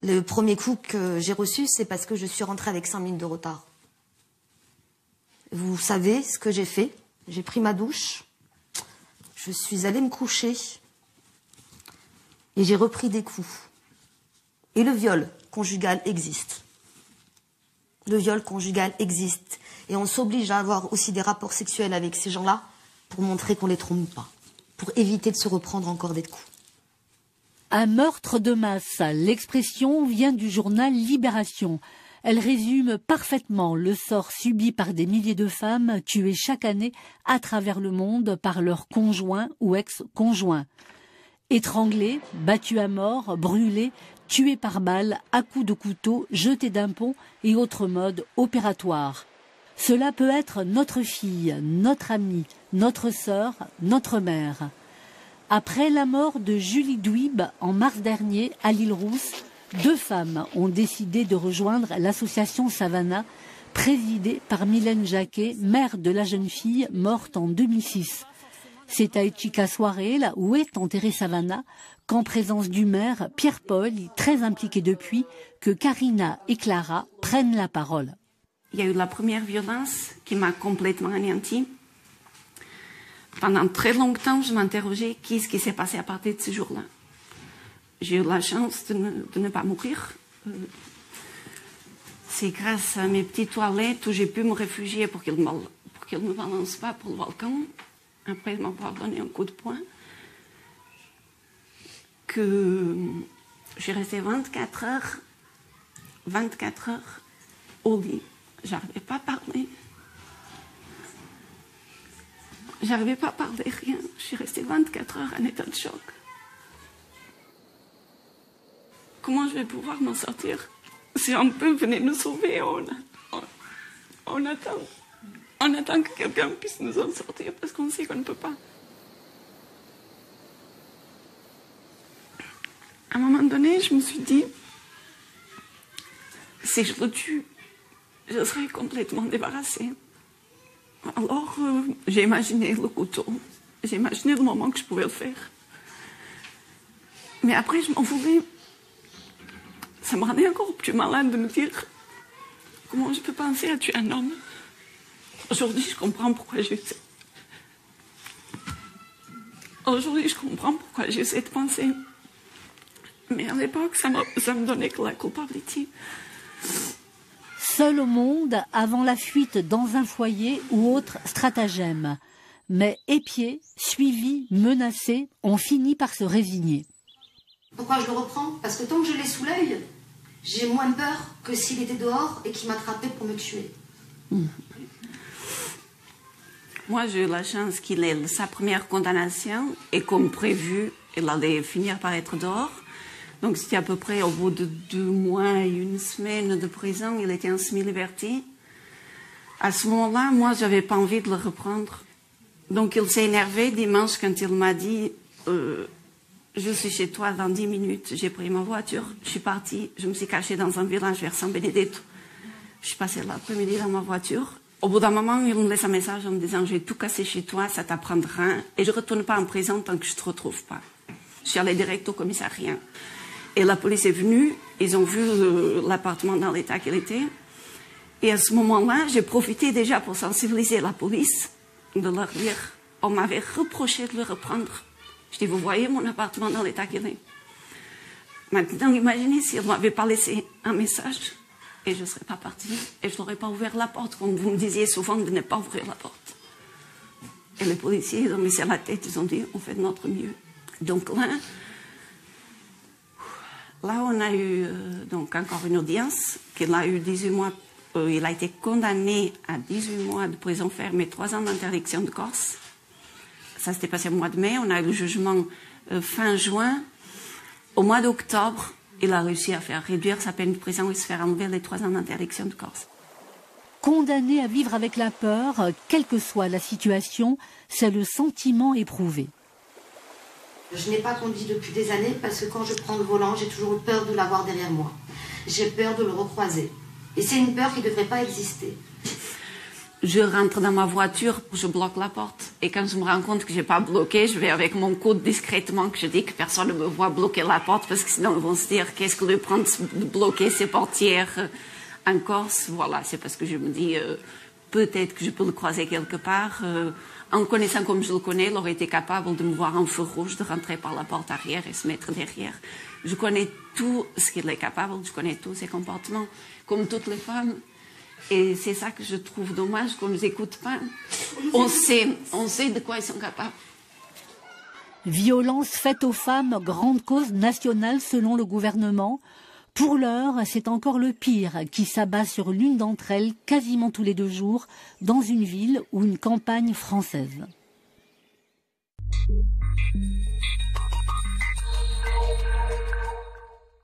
Le premier coup que j'ai reçu, c'est parce que je suis rentrée avec 5 minutes de retard. Vous savez ce que j'ai fait? J'ai pris ma douche, je suis allée me coucher et j'ai repris des coups. Et le viol conjugal existe. Le viol conjugal existe. Et on s'oblige à avoir aussi des rapports sexuels avec ces gens-là pour montrer qu'on ne les trompe pas, pour éviter de se reprendre encore des coups. Un meurtre de masse, l'expression vient du journal Libération. Elle résume parfaitement le sort subi par des milliers de femmes tuées chaque année à travers le monde par leurs conjoints ou ex-conjoints. Étranglées, battues à mort, brûlées, tuées par balles, à coups de couteau, jetées d'un pont et autres modes opératoires. Cela peut être notre fille, notre amie, notre sœur, notre mère. Après la mort de Julie Douib en mars dernier à l'île Rousse, 2 femmes ont décidé de rejoindre l'association Savannah, présidée par Mylène Jacquet, mère de la jeune fille morte en 2006. C'est à Etchika-Soirée, où est enterrée Savannah, qu'en présence du maire Pierre-Paul, très impliqué depuis, que Karina et Clara prennent la parole. Il y a eu la première violence qui m'a complètement anéantie. Pendant très longtemps, je m'interrogeais qu'est-ce qui s'est passé à partir de ce jour-là. J'ai eu la chance de ne pas mourir. C'est grâce à mes petites toilettes où j'ai pu me réfugier pour qu'ils ne me balancent pas pour le balcon, après m'avoir donné un coup de poing, que j'ai resté 24 heures au lit. J'arrivais pas à parler. J'arrivais pas à parler, rien. Je suis restée 24 heures en état de choc. Comment je vais pouvoir m'en sortir? Si un peu venez nous sauver, on attend. On attend que quelqu'un puisse nous en sortir parce qu'on sait qu'on ne peut pas. À un moment donné, je me suis dit, si je le tue, je serai complètement débarrassée. Alors, j'ai imaginé le couteau. J'ai imaginé le moment que je pouvais le faire. Mais après, je m'en voulais. Ça me rendait encore plus malade de me dire comment je peux penser à tuer un homme. Aujourd'hui, je comprends pourquoi j'essaie. Aujourd'hui, je comprends pourquoi j'essaie de penser. Mais à l'époque, ça me donnait que la culpabilité. Seul au monde avant la fuite dans un foyer ou autre stratagème. Mais épiés, suivis, menacés, on finit par se résigner. Pourquoi je le reprends? Parce que tant que je l'ai sous l'œil, j'ai moins peur que s'il était dehors et qu'il m'attrapait pour me tuer. Moi, j'ai eu la chance qu'il ait sa première condamnation et comme prévu, il allait finir par être dehors. Donc c'était à peu près au bout de 2 mois et 1 semaine de prison, il était en semi-liberté. À ce moment-là, moi, je n'avais pas envie de le reprendre. Donc il s'est énervé dimanche quand il m'a dit je suis chez toi dans 10 minutes. J'ai pris ma voiture, je suis partie, je me suis cachée dans un village vers San Benedetto. Je suis passée l'après-midi dans ma voiture. Au bout d'un moment, il me laisse un message en me disant je vais tout casser chez toi, ça t'apprendra. Et je ne retourne pas en prison tant que je ne te retrouve pas. Je suis allée direct au commissariat. Et la police est venue, ils ont vu l'appartement dans l'état qu'il était. Et à ce moment-là, j'ai profité déjà pour sensibiliser la police, de leur dire, on m'avait reproché de le reprendre. Je dis, vous voyez mon appartement dans l'état qu'il est. Maintenant, imaginez si on ne m'avait pas laissé un message, et je ne serais pas partie, et je n'aurais pas ouvert la porte, comme vous me disiez souvent de ne pas ouvrir la porte. Et les policiers, ils ont mis sur la tête, ils ont dit, on fait de notre mieux. Donc là, on a eu donc encore une audience, qu'il a eu 18 mois, il a été condamné à 18 mois de prison ferme et 3 ans d'interdiction de Corse. Ça s'était passé au mois de mai, on a eu le jugement fin juin. Au mois d'octobre, il a réussi à faire réduire sa peine de prison et se faire enlever les 3 ans d'interdiction de Corse. Condamné à vivre avec la peur, quelle que soit la situation, c'est le sentiment éprouvé. Je n'ai pas conduit depuis des années parce que quand je prends le volant, j'ai toujours eu peur de l'avoir derrière moi. J'ai peur de le recroiser. Et c'est une peur qui ne devrait pas exister. je rentre dans ma voiture, je bloque la porte. Et quand je me rends compte que j'ai pas bloqué, je vais avec mon coude discrètement, que je dis que personne ne me voit bloquer la porte, parce que sinon ils vont se dire qu'est-ce que lui prend de bloquer ses portières en Corse. Voilà, c'est parce que je me dis peut-être que je peux le croiser quelque part. En connaissant comme je le connais, il aurait été capable de me voir en feu rouge, de rentrer par la porte arrière et se mettre derrière. Je connais tout ce qu'il est capable, je connais tous ses comportements, comme toutes les femmes. Et c'est ça que je trouve dommage qu'on ne nous écoute pas. On sait de quoi ils sont capables. Violence faite aux femmes, grande cause nationale selon le gouvernement. Pour l'heure, c'est encore le pire qui s'abat sur l'une d'entre elles quasiment tous les 2 jours dans une ville ou une campagne française.